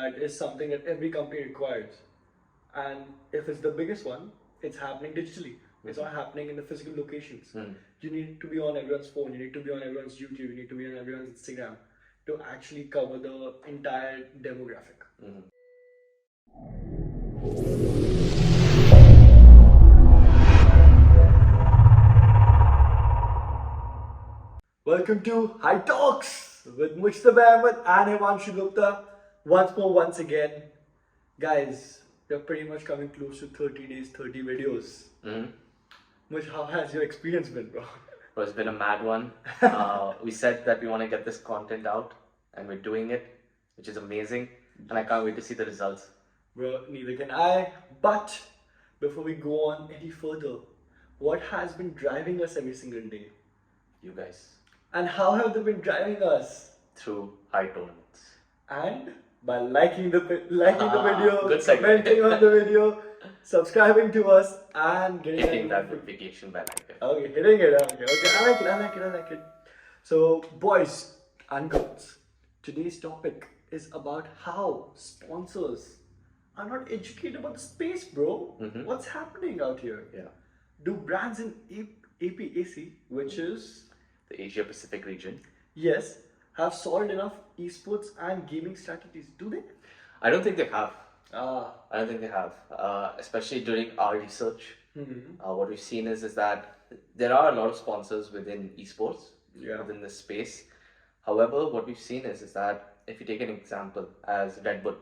that is something that every company requires. And if it's the biggest one, it's happening digitally. It's not happening in the physical locations. You need to be on everyone's phone, you need to be on everyone's YouTube, you need to be on everyone's Instagram to actually cover the entire demographic. Welcome to High Talks with Mujtaba Ahmed and Himanshu Gupta. Once again. Guys, we're pretty much coming close to 30 days, 30 videos. Muj, how has your experience been, bro? Well, it's been a mad one. We said that we want to get this content out, and we're doing it, which is amazing. And I can't wait to see the results. Bro, neither can I. But before we go on any further, what has been driving us every single day? You guys. And how have they been driving us? Through high tournaments. And by liking the video, good segment. commenting on the video, subscribing to us, and Hitting that notification bell icon. Okay, hitting it. Okay. I like it. So, boys and girls, today's topic is about how sponsors are not educated about the space, bro. What's happening out here? Yeah. Do brands in APAC, which is the Asia Pacific region, yes, have solved enough esports and gaming strategies? Do they? I don't think they have. I don't think they have. Especially during our research, what we've seen is that there are a lot of sponsors within esports, within this space. However, what we've seen is that if you take an example as Red Bull,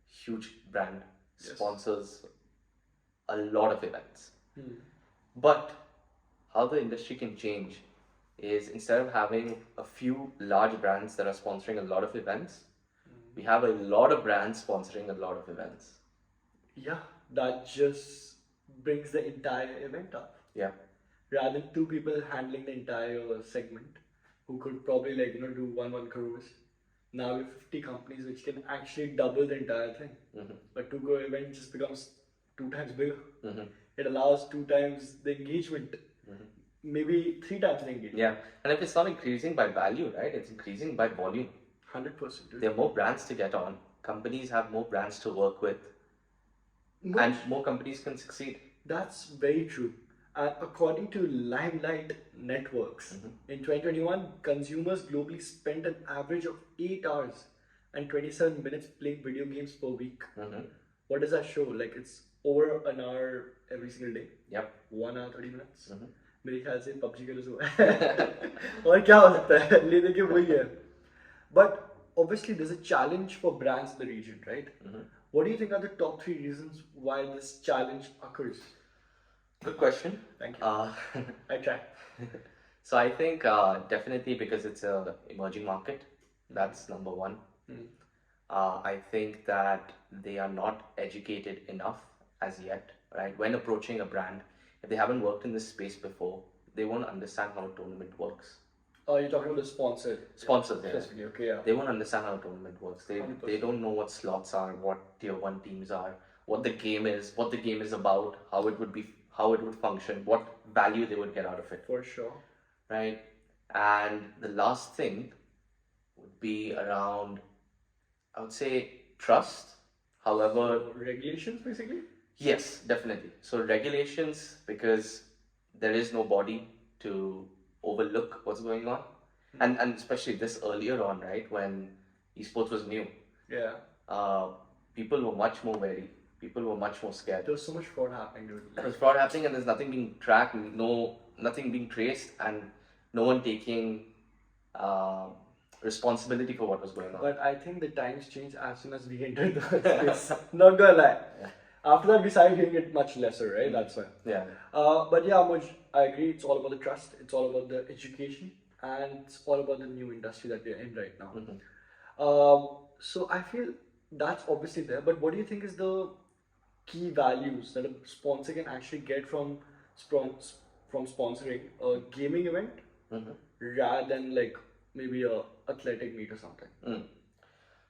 huge brand, sponsors a lot of events. But how the industry can change is instead of having a few large brands that are sponsoring a lot of events, we have a lot of brands sponsoring a lot of events. Yeah, that just brings the entire event up. Yeah. Rather than two people handling the entire segment who could probably do 1 crores. Now we have 50 companies which can actually double the entire thing. But 2 crore event just becomes 2 times bigger. It allows 2 times the engagement. Maybe 3 times the engagement. Yeah, and if it's not increasing by value, right? It's increasing by volume. 100%. There are more brands to get on. Companies have more brands to work with. And more companies can succeed. That's very true. And according to Limelight Networks, in 2021, consumers globally spent an average of 8 hours and 27 minutes playing video games per week. What does that show? Like it's over an hour every single day. Yep. 1 hour 30 minutes. मेरे ख्याल से PUBG के लिए और क्या हो सकता है ले देखिए वही है. But obviously there's a challenge for brands in the region, right? What do you think are the top 3 reasons why this challenge occurs? Good question. Thank you. I try. So I think definitely because it's an emerging market. That's number one. I think that they are not educated enough as yet, right? When approaching a brand, if they haven't worked in this space before, they won't understand how a tournament works. Oh, you're talking about the sponsors, yeah. Okay, yeah. They won't understand how a tournament works. They don't know what slots are, what tier 1 teams are, what the game is about, how it would function, what value they would get out of it. For sure. Right? And the last thing would be around, I would say, trust. However, regulations basically? Yes, definitely. So regulations, because there is no body to overlook what's going on. And especially this earlier on, right, when esports was new. Yeah. People were much more wary. People were much more scared. There was so much fraud happening, dude. There was fraud happening and there's nothing being tracked, nothing being traced, and no one taking responsibility for what was going on. But I think the times changed as soon as we entered the space. Not gonna lie. Yeah. After that, we started hearing it much lesser, right? That's why. Yeah. But yeah, Amuj, I agree. It's all about the trust. It's all about the education, and it's all about the new industry that we're in right now. So I feel that's obviously there. But what do you think is the key values that a sponsor can actually get from sponsoring a gaming event rather than like maybe a athletic meet or something?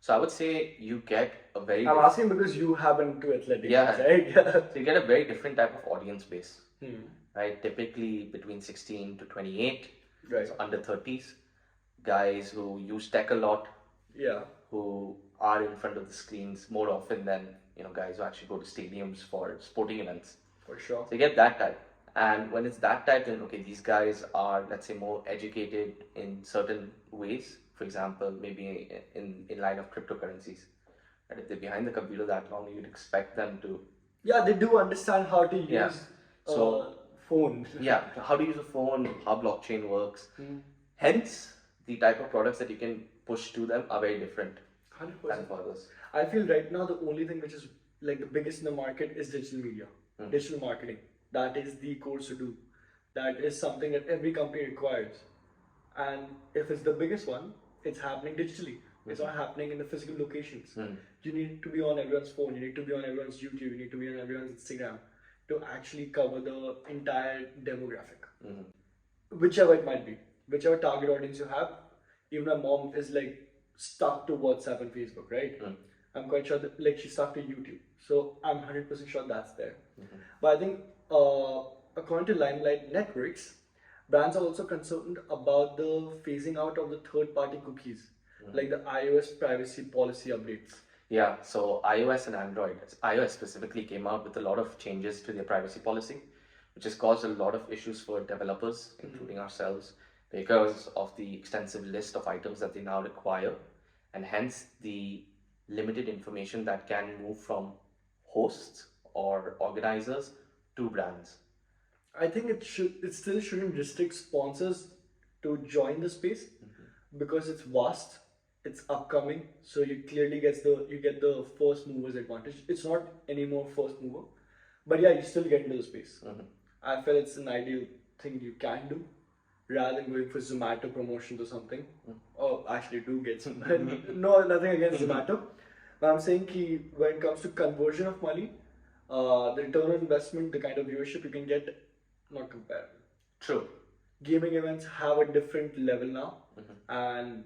So I would say you get a very... I'm asking because you have been to athletics, right? So you get a very different type of audience base, right? Typically between 16 to 28, right? So under 30s, guys who use tech a lot, yeah, who are in front of the screens more often than guys who actually go to stadiums for sporting events. For sure. So you get that type. And when it's that type, then okay, these guys are, let's say, more educated in certain ways. For example, maybe in line of cryptocurrencies. And if they're behind the computer that long, you'd expect them to. Yeah, they do understand how to use Yeah. So phone. yeah, how to use a phone, how blockchain works. Hence, the type of products that you can push to them are very different 100%. than for others. I feel right now the only thing which is like the biggest in the market is digital media, digital marketing. That is the course to do. That is something that every company requires. And if it's the biggest one, it's happening digitally. It's not happening in the physical locations. You need to be on everyone's phone, you need to be on everyone's YouTube, you need to be on everyone's Instagram to actually cover the entire demographic. Whichever it might be, whichever target audience you have. Even my mom is like stuck to WhatsApp and Facebook, right? I'm quite sure that like she's stuck to YouTube. So I'm 100% sure that's there. But I think according to Limelight Networks, brands are also concerned about the phasing out of the third-party cookies, like the iOS privacy policy updates. Yeah, so iOS and Android, iOS specifically came out with a lot of changes to their privacy policy, which has caused a lot of issues for developers, including ourselves, because of the extensive list of items that they now require, and hence the limited information that can move from hosts or organizers to brands. I think it still shouldn't restrict sponsors to join the space because it's vast, it's upcoming, so you clearly get the first movers advantage. It's not anymore first mover, but yeah, you still get into the space. I feel it's an ideal thing you can do rather than going for Zomato promotions or something. Oh, actually, do get some. No, nothing against Zomato. But I'm saying when it comes to conversion of money, the return on investment, the kind of viewership you can get, not comparable. True. Gaming events have a different level now, and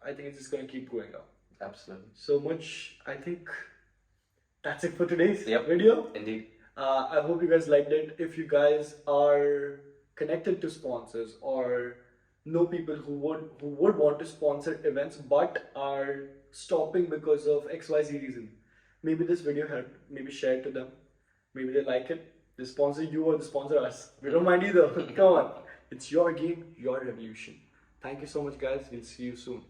I think it's just going to keep going up. Absolutely. So much, I think that's it for today's Yep. video. Indeed. I hope you guys liked it. If you guys are connected to sponsors or know people who would want to sponsor events but are stopping because of XYZ reason, maybe this video helped. Maybe share it to them. Maybe they like it. They sponsor you or they sponsor us. We don't mind either. Come on. It's your game, your revolution. Thank you so much, guys. We'll see you soon.